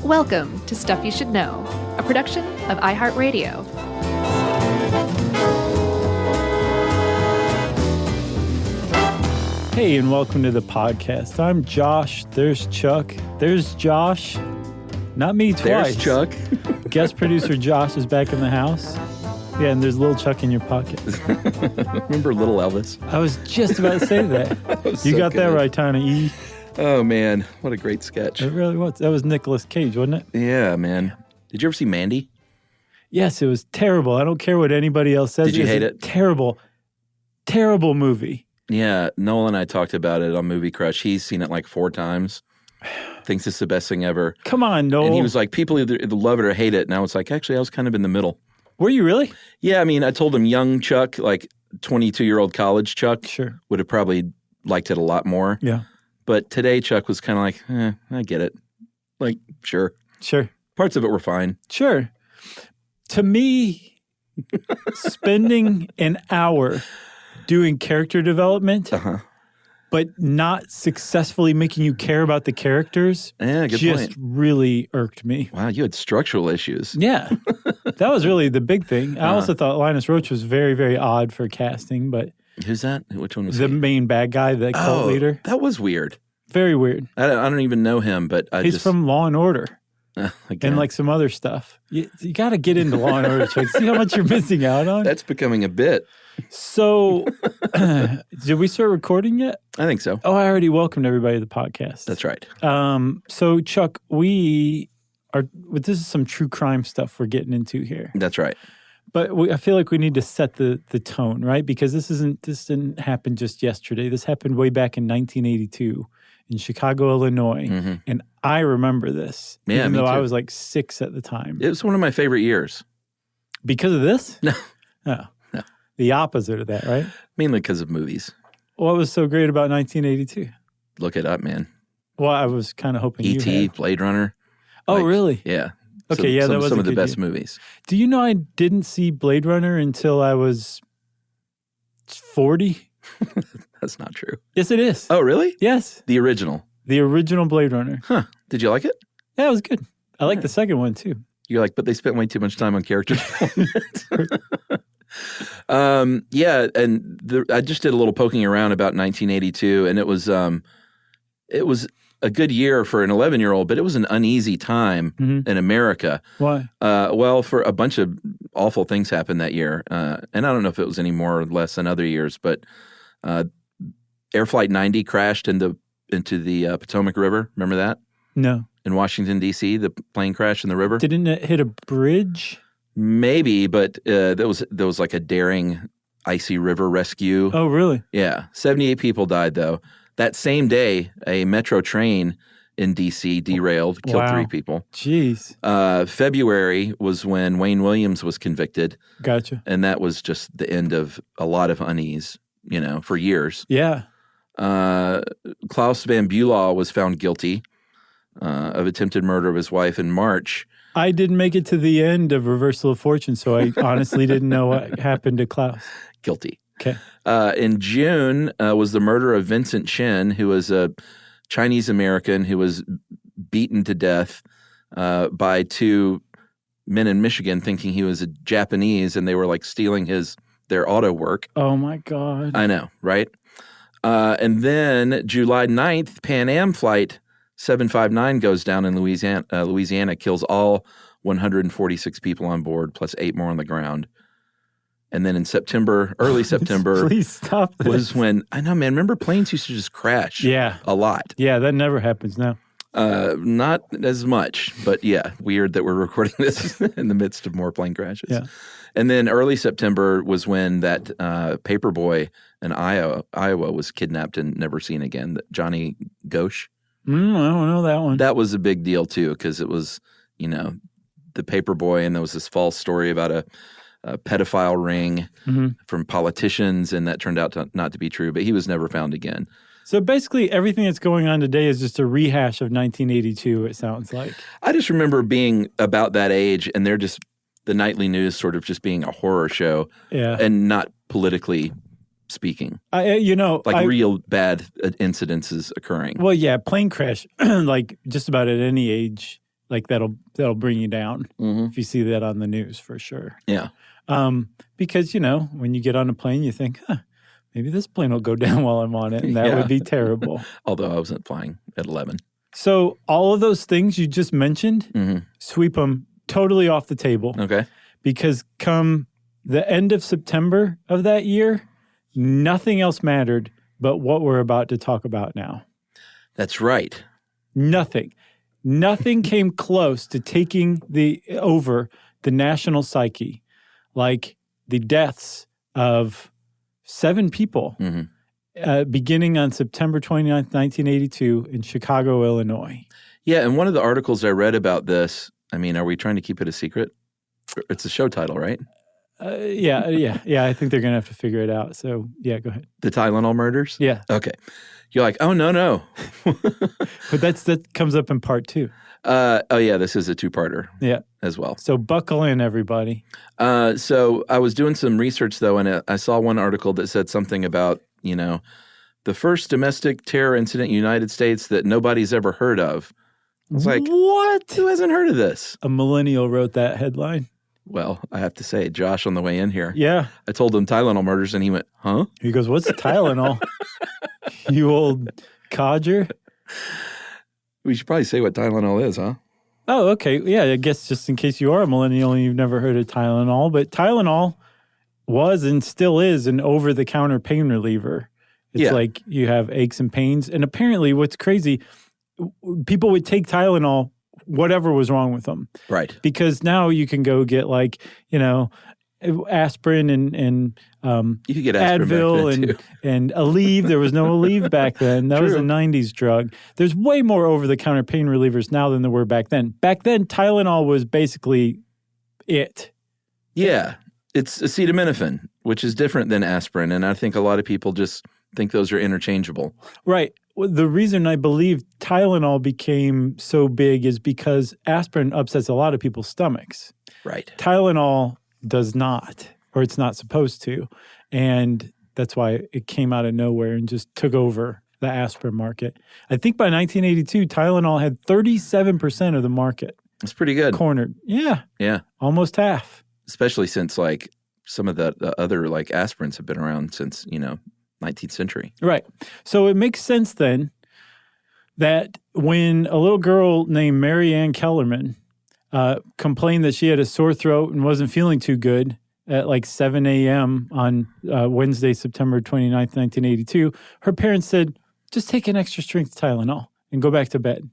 Welcome to Stuff You Should Know, a production of iHeartRadio. Hey, and welcome to the podcast. I'm Josh. There's Chuck. There's Josh. Not me twice. There's Chuck. Guest producer Josh is back in the house. Yeah, and there's little Chuck in your pocket. Remember Little Elvis? I was just about to say that. You so got that good. right, Tiny E. Oh, man. What a great sketch. It really was. That was Nicolas Cage, wasn't it? Yeah, man. Did you ever see Mandy? Yes, it was terrible. I don't care what anybody else says. Did you hate it? Terrible, terrible movie. Yeah, Noel and I talked about it on Movie Crush. He's seen it like 4 times. Thinks it's the best thing ever. Come on, Noel. And he was like, people either love it or hate it. And I was like, actually, I was kind of in the middle. Were you really? Yeah, I mean, I told him young Chuck, like 22-year-old college Chuck, Sure. would have probably liked it a lot more. Yeah. But today, Chuck was kind of like, I get it. Like, sure. Sure. Parts of it were fine. Sure. To me, spending an hour doing character development, but not successfully making you care about the characters, Yeah, good just point. really irked me. Wow, you had structural issues. Yeah. That was really the big thing. I also thought Linus Roach was very, very odd for casting, but Who's that? Which one was the he? main bad guy, the cult leader, That was weird. very weird. I don't even know him, but He's from Law and Order again, and like some other stuff. You got to get into Law and Order, Chuck. See how much you're missing out on? that's becoming a bit. So, did we start recording yet? I think so. Oh, I already welcomed everybody to the podcast. That's right. So, Chuck, this is some true crime stuff we're getting into here. That's right. But I feel like we need to set the tone, right? Because this didn't happen just yesterday. This happened way back in 1982 in Chicago, Illinois. Mm-hmm. And I remember this, Yeah, even me though I too. was like 6 at the time. It was one of my favorite years. Because of this? No. Oh. No. The opposite of that, right? Mainly because of movies. What was so great about 1982? Look it up, man. Well, I was kind of hoping you E.T., had. Blade Runner. Oh, Like, really? Yeah. Okay, yeah, that was some a of the good best year. movies. Do you know I didn't see Blade Runner until I was 40? That's not true. Yes, it is. Oh, really? Yes. The original. The original Blade Runner. Huh. Did you like it? Yeah, it was good. I like the second one, too. You're like, but they spent way too much time on characters. Yeah, and I just did a little poking around about 1982, and it was a good year for an 11-year-old, but it was an uneasy time in America. Why? Well, for a bunch of awful things happened that year, and I don't know if it was any more or less than other years, but Air Flight 90 crashed into the Potomac River. Remember that? No. In Washington, D.C., the plane crashed in the river? Didn't it hit a bridge? Maybe, but there was like a daring icy river rescue. Oh, really? Yeah. 78 people died, though. That same day, a metro train in D.C. derailed, killed Wow. 3 people. Jeez. February was when Wayne Williams was convicted, Gotcha. and that was just the end of a lot of unease, for years. Yeah. Klaus Van Bulow was found guilty of attempted murder of his wife in March. I didn't make it to the end of Reversal of Fortune, so I honestly didn't know what happened to Klaus. Guilty. Okay. In June was the murder of Vincent Chen, who was a Chinese-American who was beaten to death by 2 men in Michigan thinking he was a Japanese, and they were like stealing their auto work. Oh, my God. I know, right? And then July 9th, Pan Am Flight 759 goes down in Louisiana, kills all 146 people on board, plus 8 more on the ground. And then in September, early September, Please stop this. was when, I know, man, remember planes used to just crash Yeah. a lot. Yeah, that never happens now. Not as much, but yeah, weird that we're recording this in the midst of more plane crashes. Yeah. And then early September was when that paper boy in Iowa was kidnapped and never seen again, Johnny Ghosh. I don't know that one. That was a big deal too, because it was, the paper boy, and there was this false story about a pedophile ring from politicians, and that turned out not to be true, but he was never found again. So basically everything that's going on today is just a rehash of 1982, it sounds like. I just remember being about that age, and the nightly news sort of just being a horror show, Yeah. and not politically speaking. Real bad incidences occurring. Well, yeah, plane crash, like just about at any age, Like that'll bring you down if you see that on the news for sure. Yeah. Because, when you get on a plane, you think, maybe this plane will go down while I'm on it, and that would be terrible. Although I wasn't flying at 11. So all of those things you just mentioned, sweep them totally off the table. Okay. Because come the end of September of that year, nothing else mattered but what we're about to talk about now. That's right. Nothing came close to taking over the national psyche, like the deaths of 7 people beginning on September 29th, 1982 in Chicago, Illinois. Yeah, and one of the articles I read about this, I mean, are we trying to keep it a secret? It's a show title, right? Yeah. I think they're going to have to figure it out. So, yeah, go ahead. The Tylenol murders? Yeah. Okay. You're like, oh, no. But that comes up in part 2. Oh, yeah, this is a 2-parter as well. So buckle in, everybody. So I was doing some research, though, and I saw one article that said something about, the first domestic terror incident in the United States that nobody's ever heard of. I was like, what? Who hasn't heard of this? A millennial wrote that headline. Well, I have to say, Josh on the way in here. Yeah. I told him Tylenol murders, and he went, huh? He goes, what's Tylenol? You old codger. We should probably say what Tylenol is, huh? Oh, okay. Yeah, I guess just in case you are a millennial and you've never heard of Tylenol. But Tylenol was and still is an over-the-counter pain reliever. It's like you have aches and pains. And apparently what's crazy, people would take Tylenol whatever was wrong with them. Right. Because now you can go get aspirin and you could get aspirin Advil and Aleve. There was no Aleve back then. That was a 90s drug. There's way more over-the-counter pain relievers now than there were back then. Back then, Tylenol was basically it. Yeah. It's acetaminophen, which is different than aspirin. And I think a lot of people just think those are interchangeable. Right. Well, the reason I believe Tylenol became so big is because aspirin upsets a lot of people's stomachs. Right. Tylenol does not, or it's not supposed to. And that's why it came out of nowhere and just took over the aspirin market. I think by 1982, Tylenol had 37% of the market. That's pretty good. Cornered. Yeah. Yeah. Almost half. Especially since some of the other aspirins have been around since, 19th century. Right. So it makes sense then that when a little girl named Mary Ann Kellerman complained that she had a sore throat and wasn't feeling too good at 7 a.m. on Wednesday, September 29th, 1982, her parents said, just take an extra-strength Tylenol and go back to bed.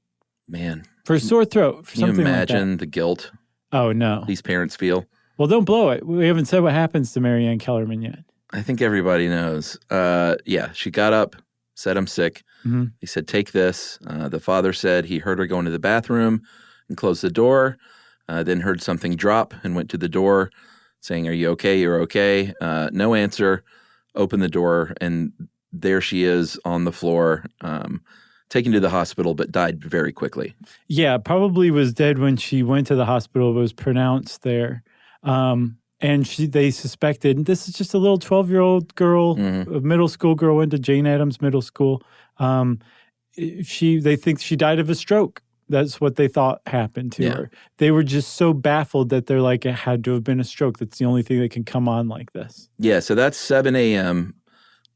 Man. For a sore throat. For Can you something imagine like that. the guilt Oh, no. these parents feel? Well, don't blow it. We haven't said what happens to Mary Ann Kellerman yet. I think everybody knows. She got up, said, I'm sick. Mm-hmm. He said, take this. The father said he heard her go into the bathroom and closed the door, then heard something drop and went to the door saying, are you okay? You're okay. No answer. Opened the door, and there she is on the floor, taken to the hospital, but died very quickly. Yeah, probably was dead when she went to the hospital. It was pronounced there. And they suspected, this is just a little 12-year-old girl, a middle school girl, went to Jane Addams Middle School. They think she died of a stroke. That's what they thought happened to her. They were just so baffled that they're like, it had to have been a stroke. That's the only thing that can come on like this. Yeah, so that's 7 a.m.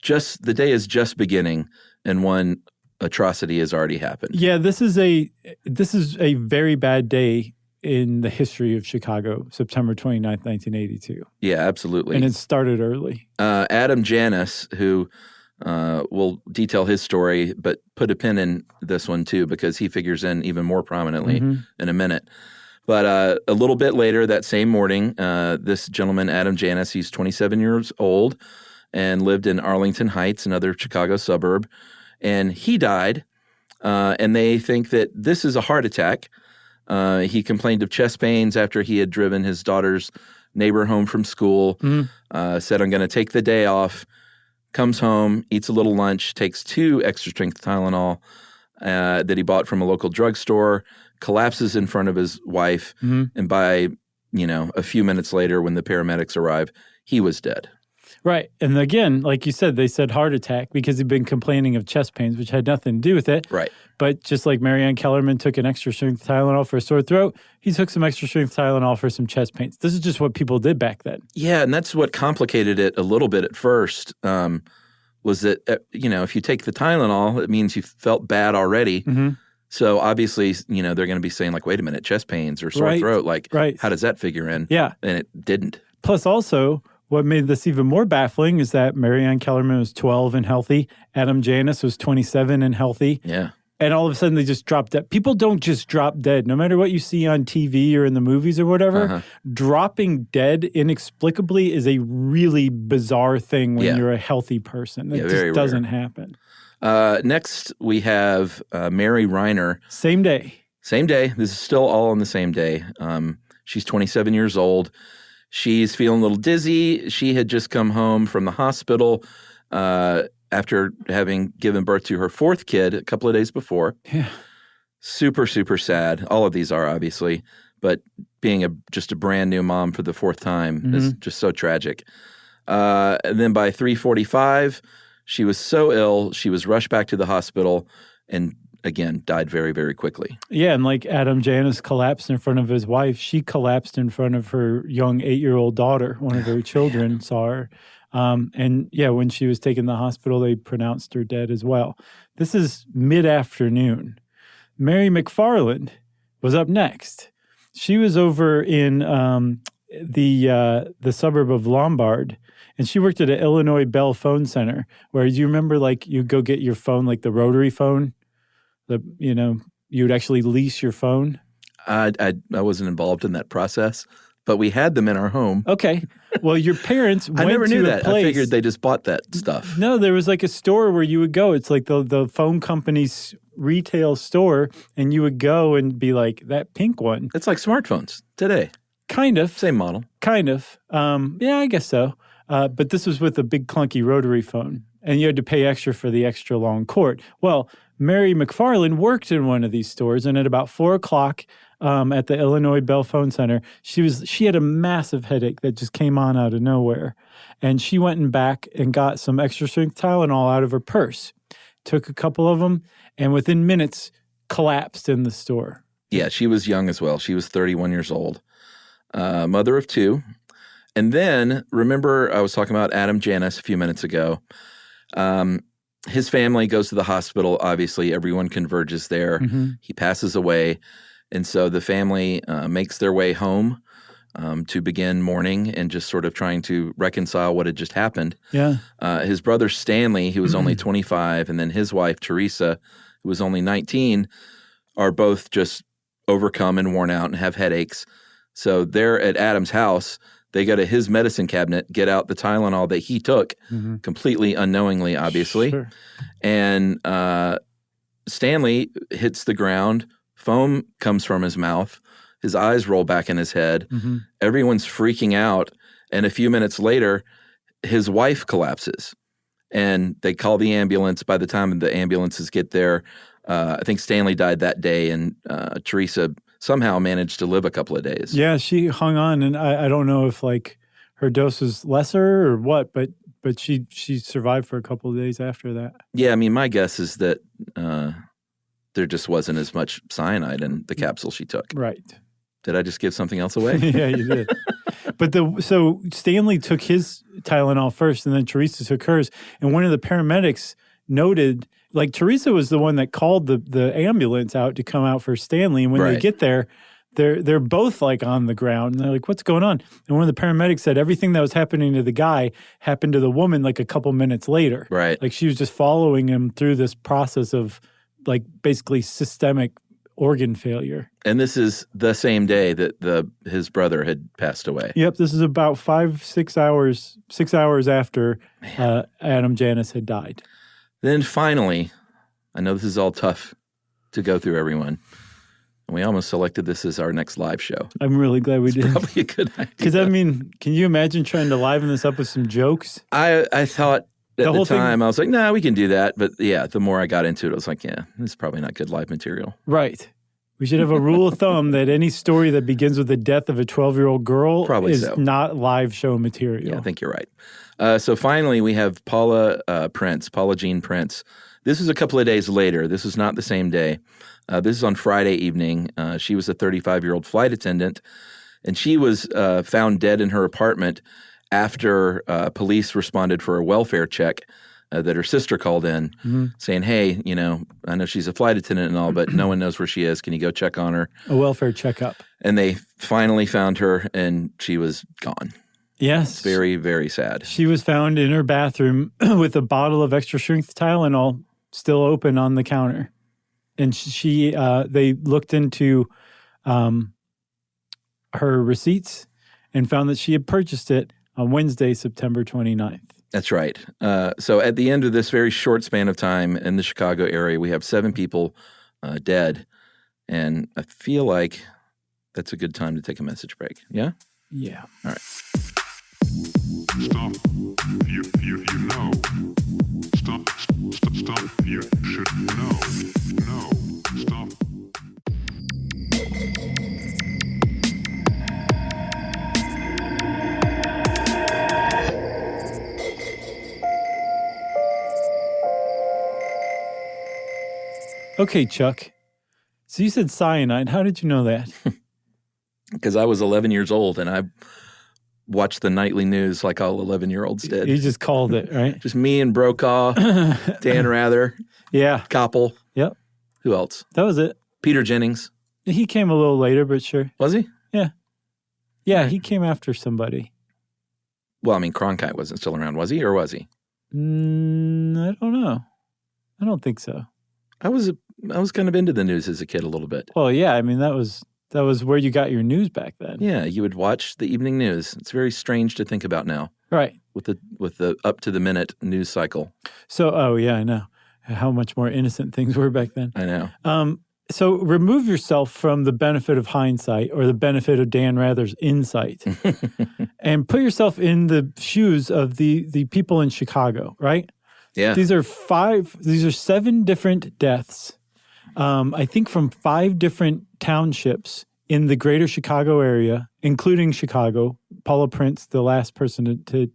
The day is just beginning, and one atrocity has already happened. Yeah, this is a very bad day in the history of Chicago, September 29th, 1982. Yeah, absolutely. And it started early. Adam Janis, who will detail his story, but put a pin in this one too, because he figures in even more prominently in a minute. But a little bit later that same morning, this gentleman, Adam Janis, he's 27 years old and lived in Arlington Heights, another Chicago suburb, and he died. And they think that this is a heart attack. He complained of chest pains after he had driven his daughter's neighbor home from school, said, I'm going to take the day off, comes home, eats a little lunch, takes 2 extra-strength Tylenol that he bought from a local drugstore, collapses in front of his wife, and by, a few minutes later when the paramedics arrive, he was dead. Right. And again, like you said, they said heart attack because he'd been complaining of chest pains, which had nothing to do with it. Right. But just like Marianne Kellerman took an extra-strength Tylenol for a sore throat, he took some extra-strength Tylenol for some chest pains. This is just what people did back then. Yeah, and that's what complicated it a little bit at first, was that, if you take the Tylenol, it means you felt bad already. Mm-hmm. So obviously, they're going to be saying like, wait a minute, chest pains or sore throat. Like, how does that figure in? Yeah. And it didn't. Plus also, what made this even more baffling is that Marianne Kellerman was 12 and healthy. Adam Janus was 27 and healthy. Yeah. And all of a sudden they just dropped dead. People don't just drop dead. No matter what you see on TV or in the movies or whatever, dropping dead inexplicably is a really bizarre thing when you're a healthy person. It just doesn't happen. Next, we have Mary Reiner. Same day. Same day. This is still all on the same day. She's 27 years old. She's feeling a little dizzy. She had just come home from the hospital after having given birth to her fourth kid a couple of days before. Yeah. Super, super sad. All of these are, obviously. But being just a brand new mom for the fourth time is just so tragic. And then by 3:45, she was so ill, she was rushed back to the hospital and, again, died very, very quickly. Yeah, and like Adam Janus collapsed in front of his wife, she collapsed in front of her young 8-year-old daughter. One of her children saw her. And yeah, when she was taken to the hospital, they pronounced her dead as well. This is mid-afternoon. Mary McFarland was up next. She was over in the suburb of Lombard, and she worked at an Illinois Bell Phone Center, where you remember, like, you go get your phone, like the rotary phone, you would actually lease your phone. I wasn't involved in that process, but we had them in our home. Okay. Well, your parents went to I never knew that. place. I figured they just bought that stuff. No, there was like a store where you would go. It's like the phone company's retail store, and you would go and be like, that pink one. It's like smartphones today. Kind of. Same model. Kind of. Yeah, I guess so. But this was with a big clunky rotary phone, and you had to pay extra for the extra long cord. Well, Mary McFarland worked in one of these stores, and at about 4 o'clock at the Illinois Bell Phone Center, she had a massive headache that just came on out of nowhere. And she went back and got some extra-strength Tylenol out of her purse, took a couple of them, and within minutes collapsed in the store. Yeah, she was young as well. She was 31 years old, mother of 2. And then, remember I was talking about Adam Janus a few minutes ago. His family goes to the hospital. Obviously, everyone converges there. Mm-hmm. He passes away. And so the family makes their way home to begin mourning and just sort of trying to reconcile what had just happened. Yeah. His brother Stanley, who was only 25, and then his wife Teresa, who was only 19, are both just overcome and worn out and have headaches. So they're at Adam's house. They go to his medicine cabinet, get out the Tylenol that he took, completely unknowingly, obviously. Sure. And Stanley hits the ground. Foam comes from his mouth. His eyes roll back in his head. Mm-hmm. Everyone's freaking out. And a few minutes later, his wife collapses. And they call the ambulance. By the time the ambulances get there, I think Stanley died that day, and Teresa somehow managed to live a couple of days. Yeah, she hung on, and I don't know if like her dose was lesser or what, but she survived for a couple of days after that. Yeah, I mean, my guess is that there just wasn't as much cyanide in the capsule she took. Right. Did I just give something else away? Yeah, you did. But so Stanley took his Tylenol first, and then Teresa took hers. And one of the paramedics noted, like, Teresa was the one that called the ambulance out to come out for Stanley. And when they get there, they're both like on the ground. And they're like, what's going on? And one of the paramedics said everything that was happening to the guy happened to the woman like a couple minutes later. Right. Like she was just following him through this process of like basically systemic organ failure. And this is the same day that his brother had passed away. Yep, this is about 6 hours after Adam Janus had died. Then finally, I know this is all tough to go through, everyone, and we almost selected this as our next live show. I'm really glad we did. Probably a good idea. Because, I mean, can you imagine trying to liven this up with some jokes? I thought at the time, I was like, nah, we can do that. But yeah, the more I got into it, I was like, yeah, this is probably not good live material. Right. We should have a rule of thumb that any story that begins with the death of a 12-year-old girl Probably is so. not live show material. Yeah, I think you're right. So finally, we have Paula Jean Prince. This is a couple of days later. This is not the same day. This is on Friday evening. She was a 35-year-old flight attendant, and she was found dead in her apartment after police responded for a welfare check that her sister called in saying, hey, I know she's a flight attendant and all, but no one knows where she is. Can you go check on her? A welfare checkup. And they finally found her, and she was gone. Yes. It's very, very sad. She was found in her bathroom with a bottle of Extra-Strength Tylenol still open on the counter. And they looked into her receipts and found that she had purchased it on Wednesday, September 29th. That's right. So at the end of this very short span of time in the Chicago area, we have 7 people dead. And I feel like that's a good time to take a message break. Yeah? Yeah. All right. Stop. You know. Stop. You should know. No. Stop. Okay, Chuck. So you said cyanide. How did you know that? Because I was 11 years old and I watched the nightly news like all 11-year-olds did. You just called it, right? Just me and Brokaw, Dan Rather, Yeah. Koppel. Yep. Who else? That was it. Peter Jennings. He came a little later, but sure. Was he? Yeah, he came after somebody. Well, I mean, Cronkite wasn't still around, was he? Or was he? I don't know. I don't think so. I was kind of into the news as a kid a little bit. Well, yeah. I mean, that was where you got your news back then. Yeah, you would watch the evening news. It's very strange to think about now Right. with the up to the minute news cycle. So, yeah, I know how much more innocent things were back then. I know. So remove yourself from the benefit of hindsight or the benefit of Dan Rather's insight and put yourself in the shoes of the people in Chicago, right? Yeah. These are 7 different deaths, I think from 5 different townships in the greater Chicago area, including Chicago. Paula Prince, the last person to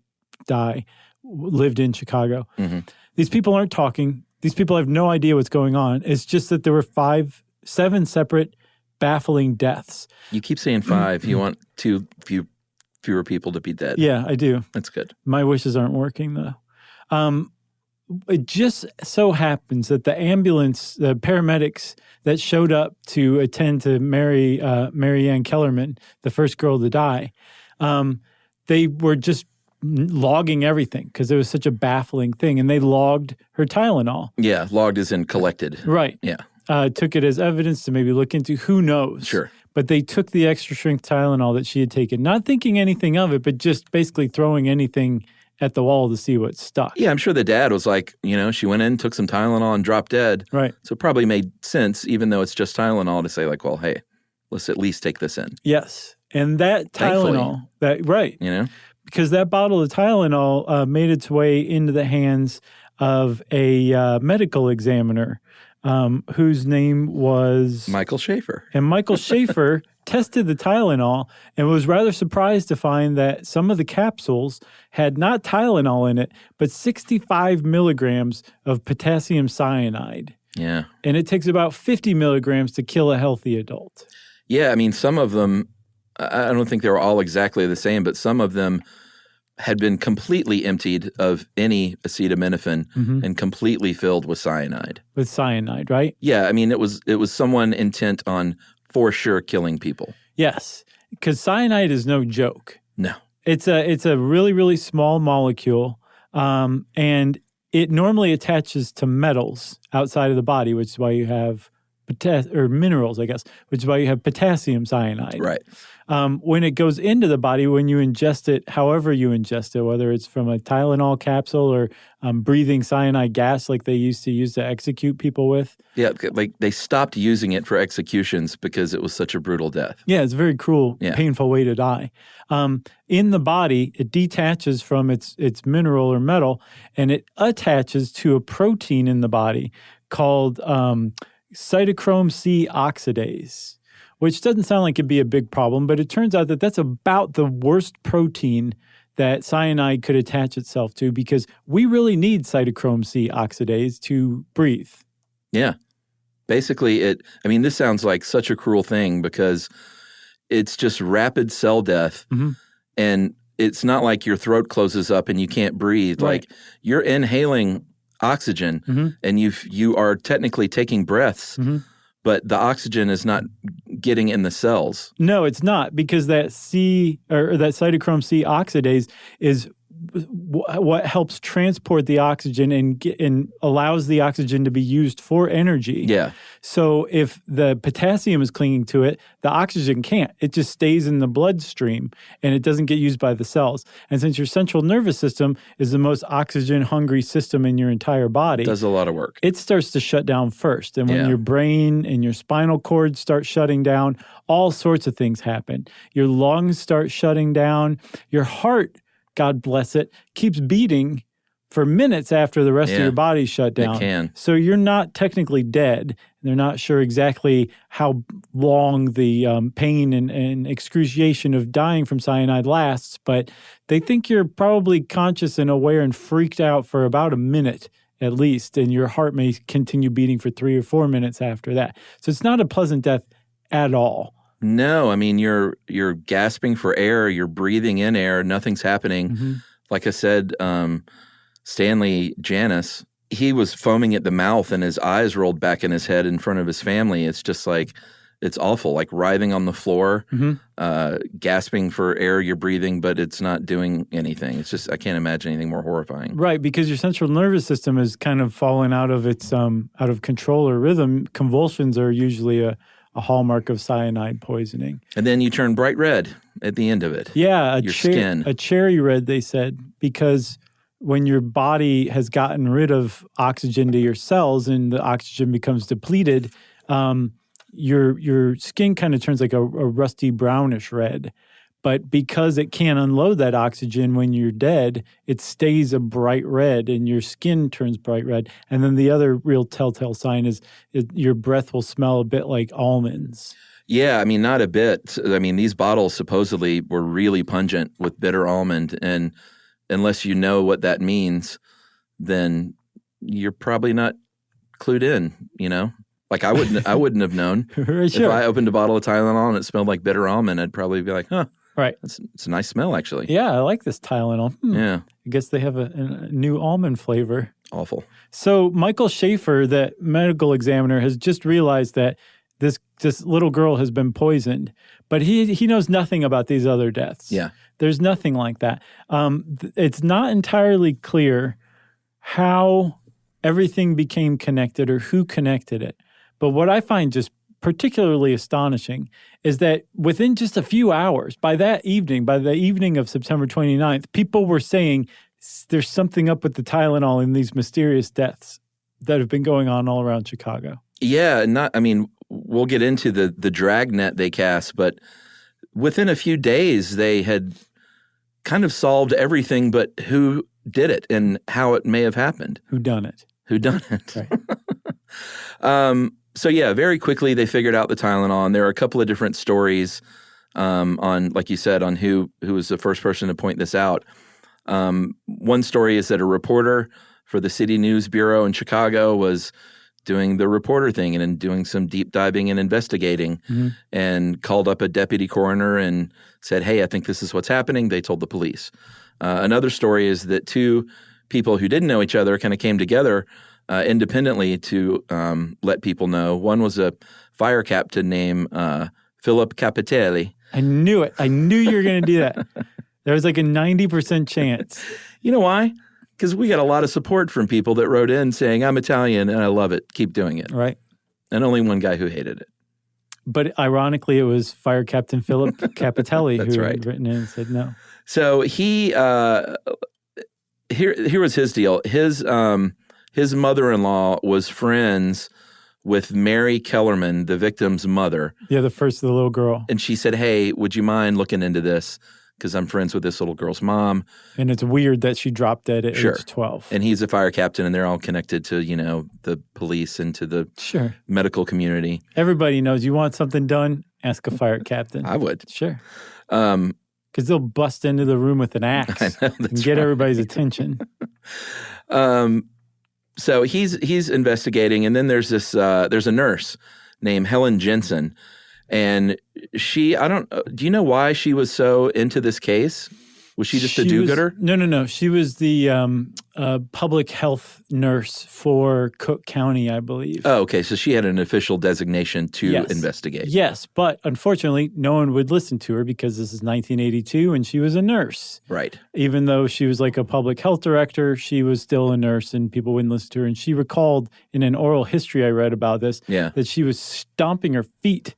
die, lived in Chicago. Mm-hmm. These people aren't talking. These people have no idea what's going on. It's just that there were 7 separate baffling deaths. You keep saying 5. You want fewer people to be dead. Yeah, I do. That's good. My wishes aren't working, though. It just so happens that the paramedics that showed up to attend to Mary Ann Kellerman, the first girl to die, they were just logging everything because it was such a baffling thing. And they logged her Tylenol. Yeah, logged as in collected. Right. Yeah. Took it as evidence to maybe look into, who knows. Sure. But they took the Extra-Strength Tylenol that she had taken, not thinking anything of it, but just basically throwing anything at the wall to see what stuck. Yeah, I'm sure the dad was like, she went in, took some Tylenol and dropped dead. Right. So it probably made sense, even though it's just Tylenol, to say like, well, hey, let's at least take this in. Yes. And that Tylenol, right. Because that bottle of Tylenol made its way into the hands of a medical examiner whose name was Michael Schaefer. And Michael Schaefer tested the Tylenol and was rather surprised to find that some of the capsules had not Tylenol in it, but 65 milligrams of potassium cyanide. Yeah. And it takes about 50 milligrams to kill a healthy adult. Yeah, I mean, some of them, I don't think they were all exactly the same, but some of them had been completely emptied of any acetaminophen and completely filled with cyanide. With cyanide, right? Yeah, I mean, it was someone intent on for sure killing people. Yes, because cyanide is no joke. No. It's a really, really small molecule, and it normally attaches to metals outside of the body, which is why you have minerals, I guess, which is why you have potassium cyanide. Right. When it goes into the body, when you ingest it, however you ingest it, whether it's from a Tylenol capsule or breathing cyanide gas like they used to use to execute people with. Yeah, like they stopped using it for executions because it was such a brutal death. Yeah, it's a very cruel, painful way to die. In the body, it detaches from its mineral or metal, and it attaches to a protein in the body called cytochrome C oxidase, which doesn't sound like it'd be a big problem, but it turns out that that's about the worst protein that cyanide could attach itself to, because we really need cytochrome C oxidase to breathe. Yeah. Basically, this sounds like such a cruel thing because it's just rapid cell death. Mm-hmm. And it's not like your throat closes up and you can't breathe. Right. Like you're inhaling oxygen Mm-hmm. and you are technically taking breaths, Mm-hmm. but the oxygen is not getting in the cells. No, it's not, because that that cytochrome C oxidase is what helps transport the oxygen and allows the oxygen to be used for energy. Yeah. So if the potassium is clinging to it, the oxygen can't. It just stays in the bloodstream and it doesn't get used by the cells. And since your central nervous system is the most oxygen-hungry system in your entire body, Does a lot of work. it starts to shut down first. And when Yeah. your brain and your spinal cord start shutting down, all sorts of things happen. Your lungs start shutting down. Your heart, God bless it, keeps beating for minutes after the rest of Yeah. your body's shut down. It can. So you're not technically dead. They're not sure exactly how long the pain and excruciation of dying from cyanide lasts, but they think you're probably conscious and aware and freaked out for about a minute at least, and your heart may continue beating for 3 or 4 minutes after that. So it's not a pleasant death at all. No, you're gasping for air, you're breathing in air, nothing's happening. Mm-hmm. Like I said, Stanley Janus, he was foaming at the mouth and his eyes rolled back in his head in front of his family. It's just like, it's awful, like writhing on the floor, gasping for air you're breathing, but it's not doing anything. It's just, I can't imagine anything more horrifying. Right, because your central nervous system is kind of fallen out of its out of control or rhythm. Convulsions are usually a hallmark of cyanide poisoning. And then you turn bright red at the end of it. Yeah, Your skin. a cherry red, they said, because when your body has gotten rid of oxygen to your cells and the oxygen becomes depleted, your skin kind of turns like a rusty brownish red. But because it can't unload that oxygen when you're dead, it stays a bright red and your skin turns bright red. And then the other real telltale sign is your breath will smell a bit like almonds. Yeah, not a bit. These bottles supposedly were really pungent with bitter almond, and unless you know what that means, then you're probably not clued in, Like I wouldn't have known. Sure. If I opened a bottle of Tylenol and it smelled like bitter almond, I'd probably be like, huh. Right. It's a nice smell, actually. Yeah, I like this Tylenol. Yeah. I guess they have a new almond flavor. Awful. So Michael Schaefer, the medical examiner, has just realized that this little girl has been poisoned, but he knows nothing about these other deaths. Yeah. There's nothing like that. It's not entirely clear how everything became connected or who connected it. But what I find just particularly astonishing is that within just a few hours, by the evening of September 29th, people were saying there's something up with the Tylenol in these mysterious deaths that have been going on all around Chicago. Yeah, we'll get into the dragnet they cast, but within a few days, they had kind of solved everything but who did it and how it may have happened. Who done it? Who done it? Right. So yeah, very quickly they figured out the Tylenol, and there are a couple of different stories on, like you said, on who was the first person to point this out. One story is that a reporter for the City News Bureau in Chicago was doing the reporter thing and doing some deep diving and investigating, and called up a deputy coroner and said, hey, I think this is what's happening. They told the police. Another story is that two people who didn't know each other kind of came together independently to let people know. One was a fire captain named Philip Capitelli. I knew it. I knew you were going to do that. There was like a 90% chance. You know why? Because we got a lot of support from people that wrote in saying, I'm Italian and I love it. Keep doing it. Right. And only one guy who hated it. But ironically, it was Fire Captain Philip Capitelli That's who right. had written in and said no. So he here was his deal. His mother-in-law was friends with Mary Kellerman, the victim's mother. Yeah, the first of the little girl. And she said, hey, would you mind looking into this? because I'm friends with this little girl's mom. And it's weird that she dropped dead at Sure. age 12. And he's a fire captain, and they're all connected to, the police and to the Sure. medical community. Everybody knows you want something done, ask a fire captain. I would. Sure. Because they'll bust into the room with an axe I know, and get everybody's attention. So he's investigating, and then there's a nurse named Helen Jensen, and do you know why she was so into this case? Was she just a do-gooder? No. She was the public health nurse for Cook County, I believe. Oh, okay. So she had an official designation to investigate. Yes, but unfortunately, no one would listen to her because this is 1982 and she was a nurse. Right. Even though she was like a public health director, she was still a nurse and people wouldn't listen to her. And she recalled in an oral history I read about this that she was stomping her feet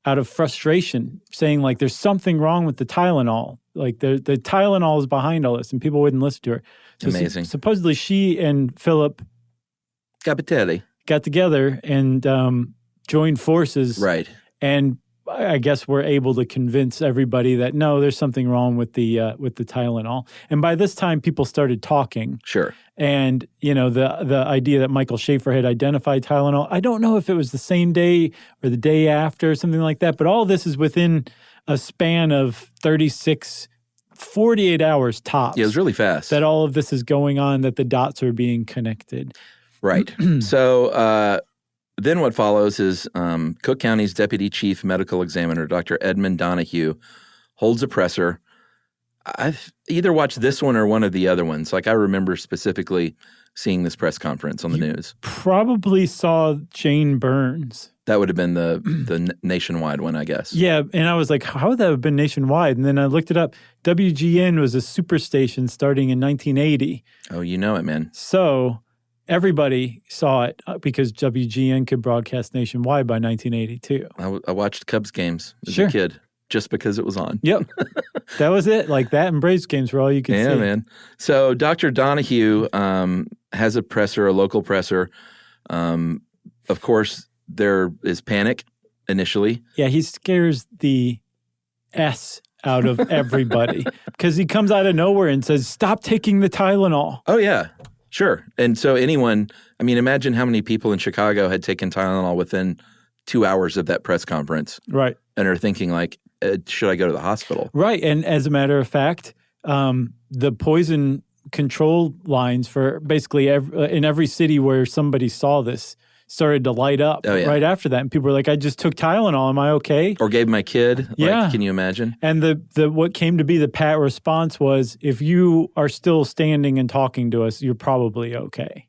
out of frustration, saying like there's something wrong with the Tylenol. Like the Tylenol is behind all this, and people wouldn't listen to her. So Amazing. Supposedly she and Philip Capitelli got together and joined forces. Right. And I guess we're able to convince everybody that no, there's something wrong with the Tylenol. And by this time, people started talking. Sure. And the idea that Michael Schaefer had identified Tylenol, I don't know if it was the same day or the day after or something like that, but all this is within a span of 48 hours tops. Yeah, it was really fast. That all of this is going on, that the dots are being connected. Right. So then what follows is Cook County's Deputy Chief Medical Examiner, Dr. Edmund Donahue, holds a presser. I've either watched this one or one of the other ones. Like I remember specifically seeing this press conference on the news. Probably saw Jane Burns. That would have been the nationwide one, I guess. Yeah, and I was like, how would that have been nationwide? And then I looked it up. WGN was a superstation starting in 1980. Oh, you know it, man. So everybody saw it because WGN could broadcast nationwide by 1982. I watched Cubs games as Sure. a kid just because it was on. Yep. That was it. Like that and Braves games were all you could see. Yeah, man. So Dr. Donahue has a presser, a local presser. Of course, there is panic initially. Yeah, he scares the S out of everybody because he comes out of nowhere and says, stop taking the Tylenol. Oh, yeah. Sure. And so imagine how many people in Chicago had taken Tylenol within 2 hours of that press conference. Right. And are thinking like, should I go to the hospital? Right. And as a matter of fact, the poison control lines for basically in every city where somebody saw this started to light up right after that. And people were like, I just took Tylenol. Am I okay? Or gave my kid. Yeah. Like, can you imagine? And the what came to be the pat response was, if you are still standing and talking to us, you're probably okay.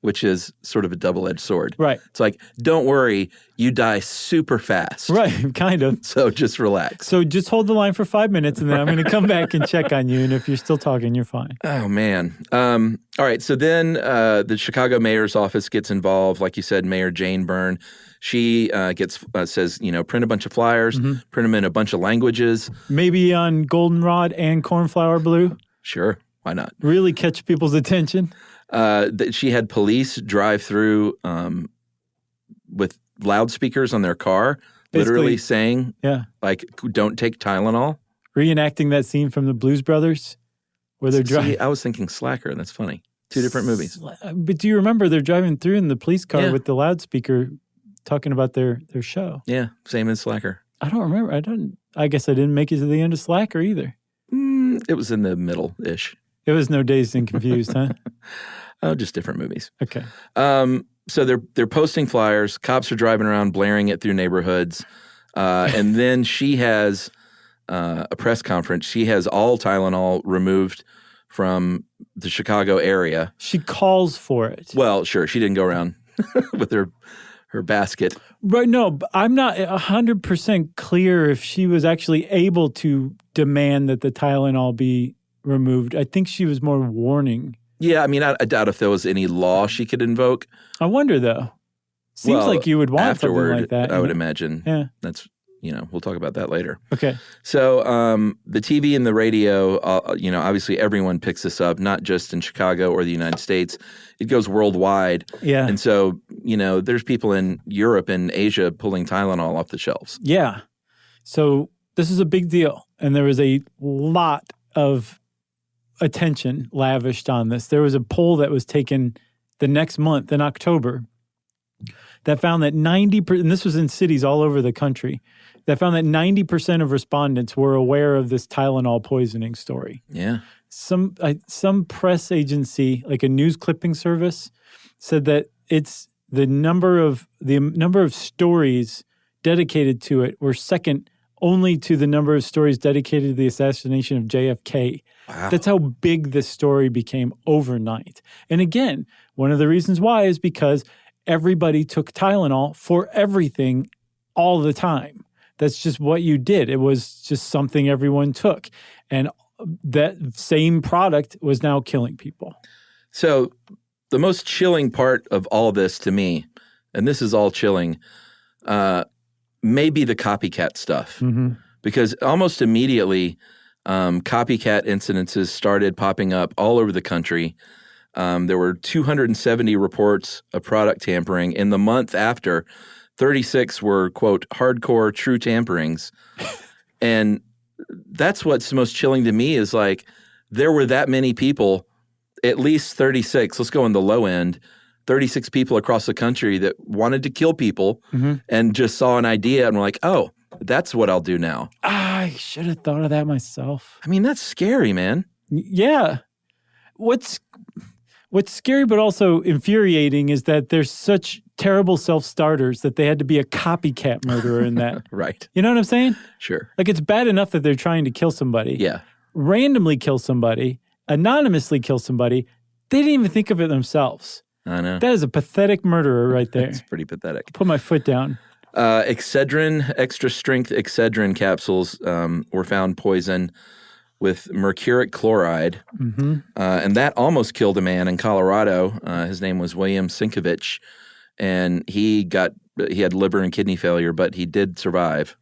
Which is sort of a double-edged sword. Right. It's like, don't worry, you die super fast. Right, kind of. So just relax. So just hold the line for 5 minutes, and then I'm going to come back and check on you. And if you're still talking, you're fine. Oh, man. All right. So then the Chicago mayor's office gets involved. Like you said, Mayor Jane Byrne. She says, print a bunch of flyers, print them in a bunch of languages. Maybe on goldenrod and cornflower blue. Sure. Why not? Really catch people's attention. That she had police drive through with loudspeakers on their car, literally saying, like, don't take Tylenol. Reenacting that scene from the Blues Brothers where they're driving. See, I was thinking Slacker. That's funny. Two different movies. But do you remember they're driving through in the police car with the loudspeaker talking about their show? Yeah, same as Slacker. I don't remember. I guess I didn't make it to the end of Slacker either. It was in the middle-ish. It was no Dazed and Confused, huh? Oh, just different movies. Okay. So they're posting flyers. Cops are driving around, blaring it through neighborhoods. And then she has a press conference. She has all Tylenol removed from the Chicago area. She calls for it. Well, sure. She didn't go around with her basket. Right. No, but I'm not 100% clear if she was actually able to demand that the Tylenol be removed. I think she was more warning. Yeah, I doubt if there was any law she could invoke. I wonder, though. Seems like you would want afterward, something like that. I would imagine. Yeah. That's, we'll talk about that later. Okay. So the TV and the radio, obviously everyone picks this up, not just in Chicago or the United States. It goes worldwide. Yeah. And so, there's people in Europe and Asia pulling Tylenol off the shelves. Yeah. So this is a big deal. and there was a lot of attention lavished on this. There was a poll that was taken the next month in October that found that 90%, and this was in cities all over the country, that found that 90% of respondents were aware of this Tylenol poisoning story. Yeah. Some press agency, like a news clipping service, said that it's the number of stories dedicated to it were second only to the number of stories dedicated to the assassination of JFK. Wow. That's how big this story became overnight. And again, one of the reasons why is because everybody took Tylenol for everything all the time. That's just what you did. It was just something everyone took. And that same product was now killing people. So the most chilling part of all this to me, and this is all chilling, may be the copycat stuff. Mm-hmm. Because almost immediately, copycat incidences started popping up all over the country. There were 270 reports of product tampering. In the month after, 36 were, quote, hardcore true tamperings. And that's what's most chilling to me is like there were that many people, at least 36, let's go on the low end, 36 people across the country that wanted to kill people and just saw an idea and were like, oh, that's what I'll do now. I should have thought of that myself. I mean, that's scary, man. Yeah. What's scary but also infuriating is that there's such terrible self-starters that they had to be a copycat murderer in that. Right. You know what I'm saying? Sure. Like it's bad enough that they're trying to kill somebody. Yeah. Randomly kill somebody, anonymously kill somebody. They didn't even think of it themselves. I know. That is a pathetic murderer right there. It's pretty pathetic. Put my foot down. Excedrin, extra-strength Excedrin capsules were found poisoned with mercuric chloride, and that almost killed a man in Colorado. His name was William Sinkovich, and he had liver and kidney failure, but he did survive.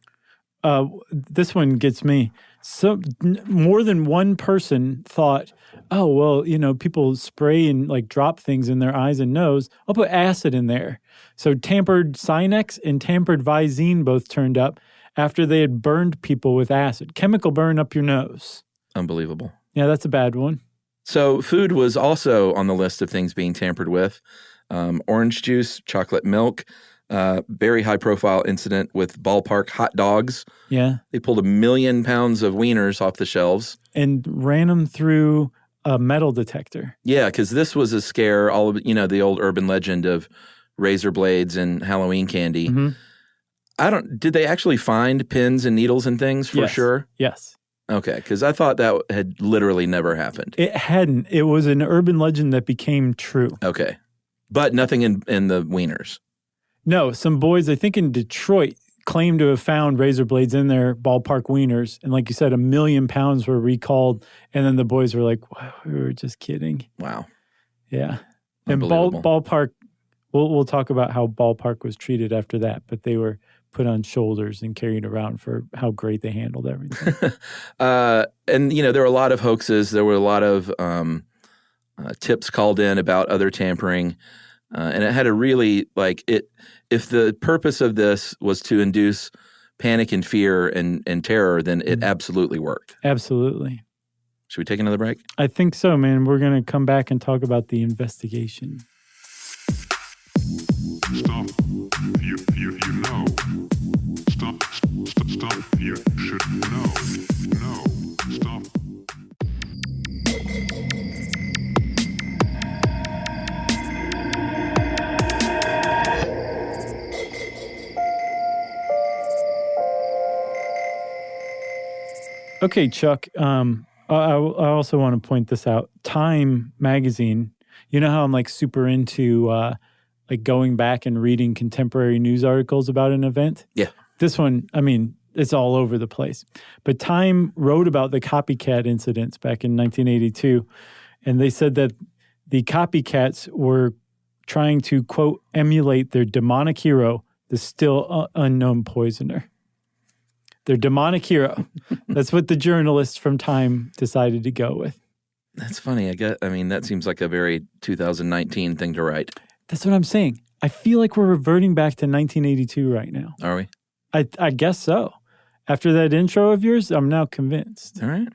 This one gets me. So more than one person thought, oh, well, people spray and like drop things in their eyes and nose. I'll put acid in there. So tampered Sinex and tampered Visine both turned up after they had burned people with acid. Chemical burn up your nose. Unbelievable. Yeah, that's a bad one. So food was also on the list of things being tampered with. Orange juice, chocolate milk, very high-profile incident with ballpark hot dogs. Yeah. They pulled 1 million pounds of wieners off the shelves. And ran them through a metal detector. Yeah, because this was a scare, all of the old urban legend of razor blades and Halloween candy. Did they actually find pins and needles and things for sure? Yes. Okay, because I thought that had literally never happened. It hadn't. It was an urban legend that became true. Okay. But nothing in the wieners. No, some boys, I think in Detroit, claimed to have found razor blades in their ballpark wieners. And like you said, 1 million pounds were recalled. And then the boys were like, wow, we were just kidding. Wow. Yeah. And Unbelievable. ballpark, we'll talk about how ballpark was treated after that, but they were put on shoulders and carried around for how great they handled everything. And, there were a lot of hoaxes. There were a lot of tips called in about other tampering. And it had a really, if the purpose of this was to induce panic and fear and terror, then it absolutely worked. Absolutely. Should we take another break? I think so, man. We're going to come back and talk about the investigation. Stop. You know. Stop. You should know. No. Stop. Okay, Chuck. I also want to point this out. Time magazine. You know how I'm like super into like going back and reading contemporary news articles about an event? Yeah. This one, I mean, it's all over the place. But Time wrote about the copycat incidents back in 1982. And they said that the copycats were trying to, quote, emulate their demonic hero, the still unknown poisoner. Their demonic hero. That's what the journalists from Time decided to go with. That's funny. That seems like a very 2019 thing to write. That's what I'm saying. I feel like we're reverting back to 1982 right now. Are we? I guess so. After that intro of yours, I'm now convinced. All right.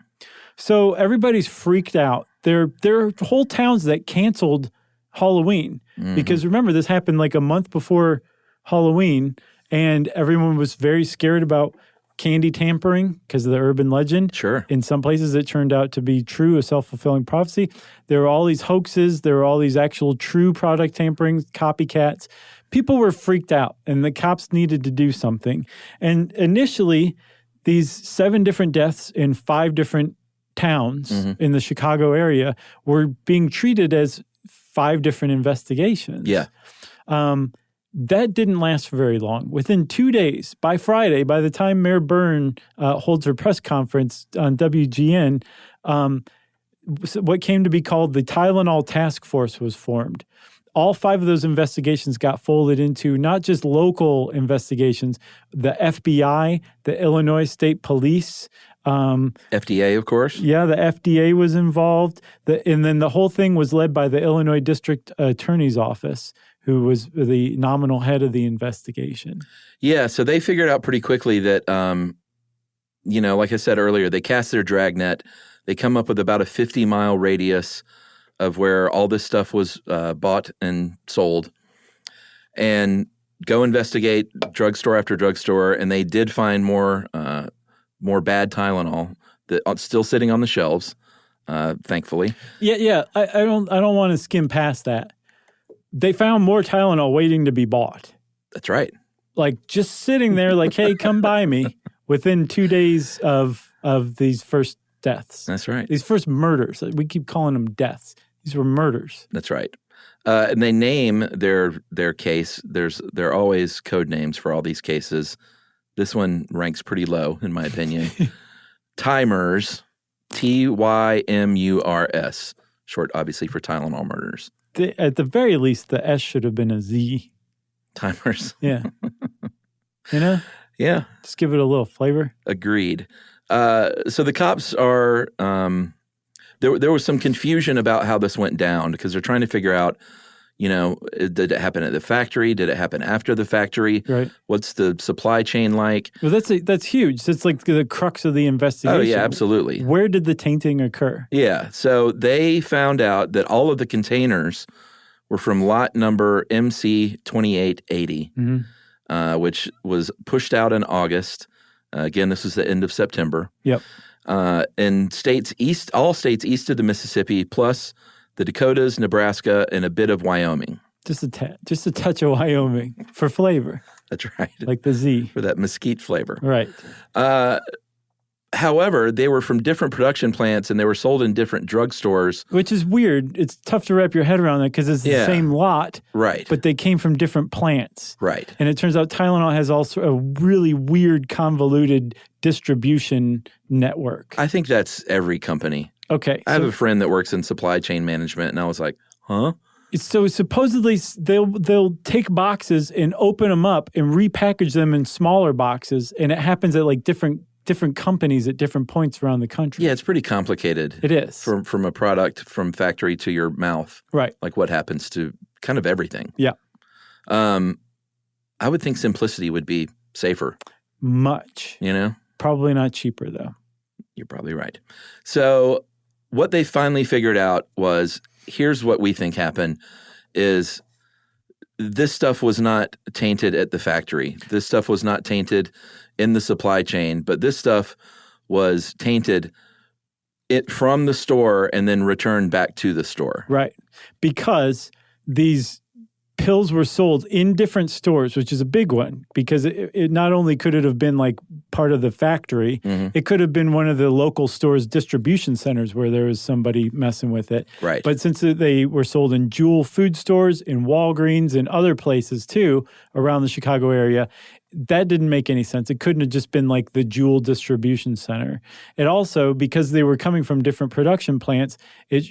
So everybody's freaked out. There are whole towns that canceled Halloween because remember, this happened like a month before Halloween, and everyone was very scared about candy tampering because of the urban legend. Sure. In some places, it turned out to be true, a self-fulfilling prophecy. There were all these hoaxes. There were all these actual true product tampering, copycats. People were freaked out, and the cops needed to do something. And initially, these 7 different deaths in 5 different towns in the Chicago area were being treated as 5 different investigations. Yeah. That didn't last for very long. Within 2 days, by Friday, by the time Mayor Byrne holds her press conference on WGN, what came to be called the Tylenol Task Force was formed. All 5 of those investigations got folded into not just local investigations, the FBI, the Illinois State Police. FDA, of course. Yeah, the FDA was involved. And then the whole thing was led by the Illinois District Attorney's Office, who was the nominal head of the investigation. Yeah, so they figured out pretty quickly that, like I said earlier, they cast their dragnet. They come up with about a 50-mile radius of where all this stuff was bought and sold, and go investigate drugstore after drugstore. And they did find more bad Tylenol that still sitting on the shelves, thankfully. Yeah. I don't want to skim past that. They found more Tylenol waiting to be bought. That's right. Like just sitting there like, hey, come buy me within 2 days of these first deaths. That's right. These first murders. We keep calling them deaths. These were murders. That's right. And they name their case. There are always code names for all these cases. This one ranks pretty low, in my opinion. Timers, Tymurs, short obviously for Tylenol murders. At the very least, the S should have been a Z. Timers. Yeah. Yeah. Just give it a little flavor. Agreed. So the cops are there was some confusion about how this went down because they're trying to figure out, did it happen at the factory? Did it happen after the factory? Right. What's the supply chain like? Well, that's huge. That's like the crux of the investigation. Oh, yeah, absolutely. Where did the tainting occur? Yeah. So they found out that all of the containers were from lot number MC 2880, which was pushed out in August. Again, this was the end of September. Yep. In all states east of the Mississippi, plus the Dakotas, Nebraska, and a bit of Wyoming. Just a touch of Wyoming for flavor. That's right. Like the Z. For that mesquite flavor. Right. However, they were from different production plants and they were sold in different drugstores. Which is weird. It's tough to wrap your head around that because it's the same lot. Right. But they came from different plants. Right. And it turns out Tylenol has also a really weird, convoluted distribution network. I think that's every company. Okay. I have a friend that works in supply chain management, and I was like, huh? So supposedly they'll take boxes and open them up and repackage them in smaller boxes, and it happens at like different companies at different points around the country. Yeah, it's pretty complicated. It is. From a product from factory to your mouth. Right. Like what happens to kind of everything. Yeah. I would think simplicity would be safer. Much. Probably not cheaper, though. You're probably right. So what they finally figured out was, here's what we think happened, is this stuff was not tainted at the factory. This stuff was not tainted in the supply chain, but this stuff was tainted from the store and then returned back to the store. Right. Because these pills were sold in different stores, which is a big one, because it not only could it have been like part of the factory, it could have been one of the local stores' distribution centers where there was somebody messing with it. Right. But since they were sold in Jewel food stores, in Walgreens, and other places too around the Chicago area, that didn't make any sense. It couldn't have just been like the Jewel distribution center. It also, because they were coming from different production plants, it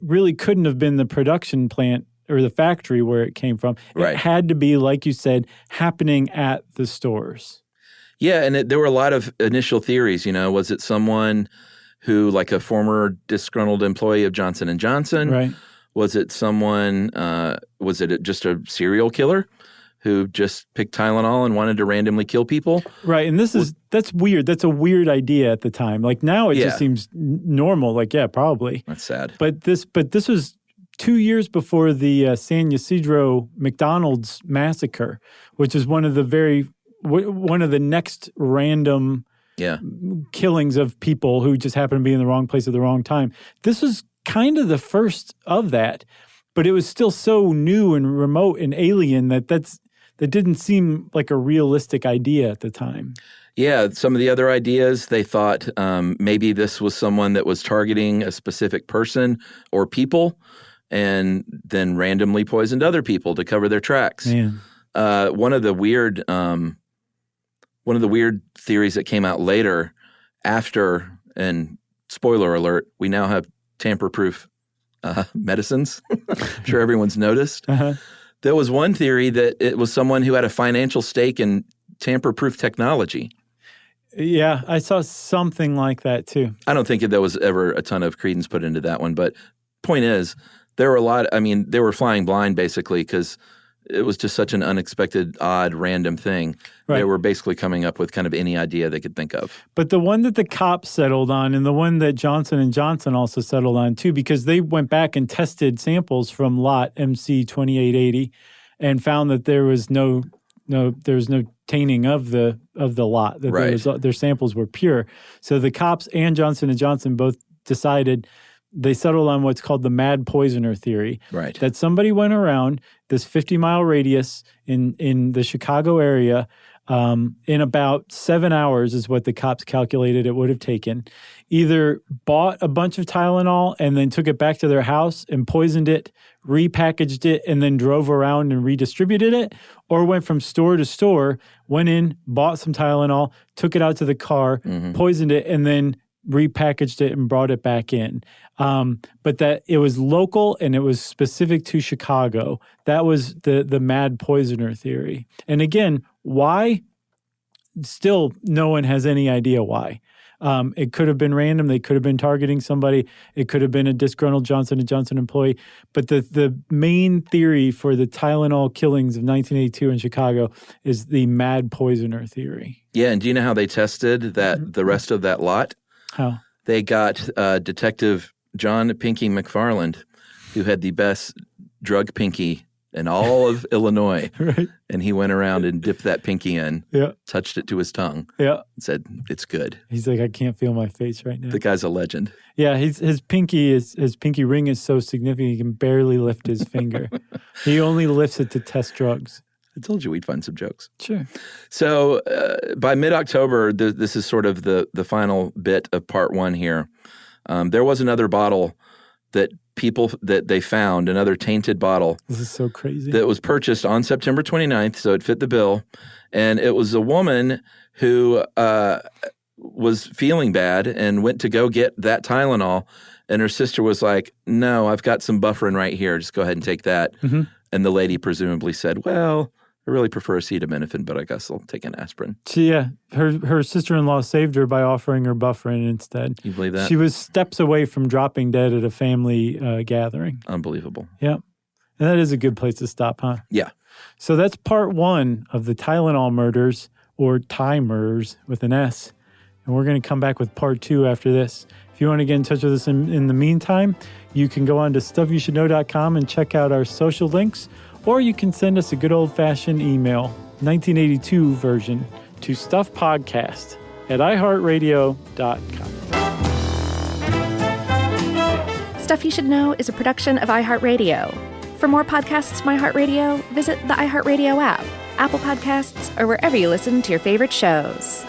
really couldn't have been the production plant or the factory where it came from. Right. It had to be, like you said, happening at the stores. Yeah, and there were a lot of initial theories. Was it someone who, like a former disgruntled employee of Johnson & Johnson? Right. Was it someone, was it just a serial killer who just picked Tylenol and wanted to randomly kill people. Right, and that's weird. That's a weird idea at the time. Like now it just seems normal. Like, yeah, probably. That's sad. But this was 2 years before the San Ysidro McDonald's massacre, which is one of the next random killings of people who just happen to be in the wrong place at the wrong time. This was kind of the first of that, but it was still so new and remote and alien that didn't seem like a realistic idea at the time. Yeah, some of the other ideas, they thought maybe this was someone that was targeting a specific person or people and then randomly poisoned other people to cover their tracks. Man. One of the weird theories that came out later after, and spoiler alert, we now have tamper-proof medicines. I'm sure everyone's noticed. Uh-huh. There was one theory that it was someone who had a financial stake in tamper-proof technology. Yeah, I saw something like that too. I don't think there was ever a ton of credence put into that one, but point is, there were they were flying blind basically because it was just such an unexpected, odd, random thing. Right. They were basically coming up with kind of any idea they could think of. But the one that the cops settled on and the one that Johnson & Johnson also settled on too, because they went back and tested samples from lot MC 2880 and found that there was no tainting of the lot, that their samples were pure. So the cops and Johnson & Johnson both decided they settled on what's called the mad poisoner theory. Right. That somebody went around this 50-mile radius in the Chicago area in about 7 hours is what the cops calculated it would have taken. Either bought a bunch of Tylenol and then took it back to their house and poisoned it, repackaged it, and then drove around and redistributed it, or went from store to store, went in, bought some Tylenol, took it out to the car, poisoned it, and then repackaged it and brought it back in. But that it was local and it was specific to Chicago. That was the mad poisoner theory. And again, why? Still, no one has any idea why. It could have been random. They could have been targeting somebody. It could have been a disgruntled Johnson & Johnson employee. But the main theory for the Tylenol killings of 1982 in Chicago is the mad poisoner theory. Yeah, and do you know how they tested the rest of that lot? How? They got Detective John Pinky McFarland, who had the best drug pinky in all of Illinois. Right. And he went around and dipped that pinky in, touched it to his tongue, and said, "It's good." He's like, I can't feel my face right now. The guy's a legend. Yeah, his pinky ring is so significant he can barely lift his finger. He only lifts it to test drugs. I told you we'd find some jokes. Sure. So by mid-October, this is sort of the final bit of part one here. There was another bottle that they found, another tainted bottle. This is so crazy. That was purchased on September 29th, so it fit the bill. And it was a woman who was feeling bad and went to go get that Tylenol. And her sister was like, "No, I've got some Bufferin right here. Just go ahead and take that." Mm-hmm. And the lady presumably said, "Well, I really prefer acetaminophen, but I guess I'll take an aspirin." Her sister-in-law saved her by offering her Bufferin instead. You believe that? She was steps away from dropping dead at a family gathering. Unbelievable. Yeah. And that is a good place to stop, huh? Yeah. So that's part one of the Tylenol murders, or Ty murders with an S. And we're going to come back with part two after this. If you want to get in touch with us in the meantime, you can go on to stuffyoushouldknow.com and check out our social links, or you can send us a good old-fashioned email, 1982 version, to stuffpodcast@iHeartRadio.com. Stuff You Should Know is a production of iHeartRadio. For more podcasts from iHeartRadio, visit the iHeartRadio app, Apple Podcasts, or wherever you listen to your favorite shows.